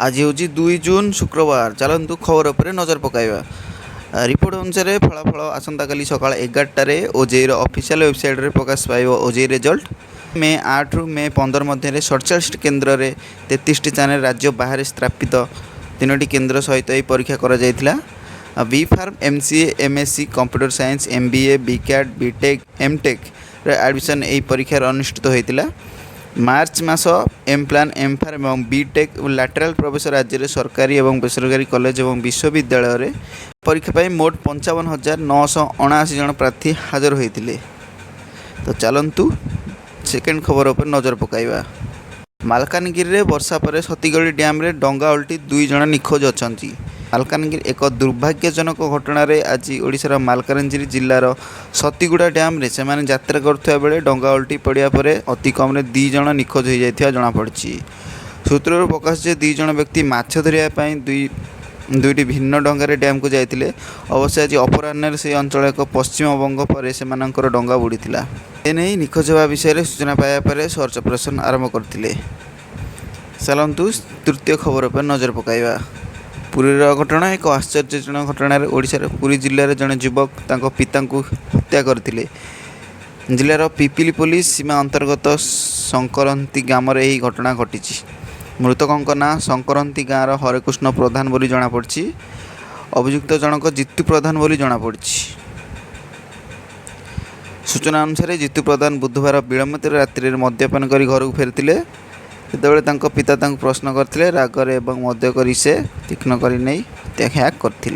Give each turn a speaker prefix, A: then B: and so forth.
A: आज हूँ 2 जून शुक्रवार। चलतु खबर उपर नजर पकाइबा। रिपोर्ट अनुसार फलाफल आसंता काली सकाळ 11टारे ओजेईर ऑफिशियल वेबसाइट रे प्रकाश पाइब। ओजेई रिजल्ट मे 8 रु मे 15 मध्य 47 केन्द्र में 33 चैनल राज्य बाहर स्थापित 3टी केन्द्र सहित यह परीक्षा कर B pharm MCA MSc computer science MBA BCAT BTech MTech admission यही परीक्षार अनुष्ठित होता। मार्च मास एम प्लान एम फार्म और बीटेक और लैटरल प्रवेश राज्य में सरकारी और बेसरकारी कॉलेज और विश्वविद्यालय में परीक्षा पर मोट 55,979 जन प्रार्थी हाजर होते। तो चलतु सेकेंड खबर पर नजर पकाइबा। मालकानगिरी में वर्षा पर सतीगढ़ी डैम रे डंगा उल्टी 2 जन निखोज अच्छा। मालकानगिरी एक दुर्भाग्यजनक घटना आज ओडिशार मालकानगिरी जिलार सतीगुड़ा डैम रे से यात्रा करुवा बेले डंगा उल्टी पड़ा पर अति कम 2 जन निखोज हो जाता जमापड़ी। सूत्रों प्रकाश 2 जन व्यक्ति माछ धरियापाई दुईटी भिन्न डंगार डैम को जाते। अवश्य आज अपराह्न से अंचल एक पश्चिमबंग पर से डंगा बुड़ी एने निखोज होगा विषय सूचना पाया पर सर्च ऑपरेशन आरंभ करते। चलतु तृतीय खबर पर नजर पकाइबा। पुरीर घटना एक आश्चर्यजनक घटना। ओडिशार पुरी जिले जड़े युवक पिता हत्या करते। जिलार पिपिली पुलिस सीमा अंतर्गत शंकरंती ग्राम यही घटना घटी। मृतकों नाँ शंकरंती गाँवर हरेकृष्ण प्रधान बोली जमापड़ी। अभियुक्त जनक जितू प्रधान बोली जमापड़ी। सूचना अनुसार जितू प्रधान बुधवार विलंबित रात्रि मद्यपान कर घर को फेरते। जितेबाला पिता प्रश्न करते रागरे मद्य कर से तीक्ष्ण कर हत्या करते।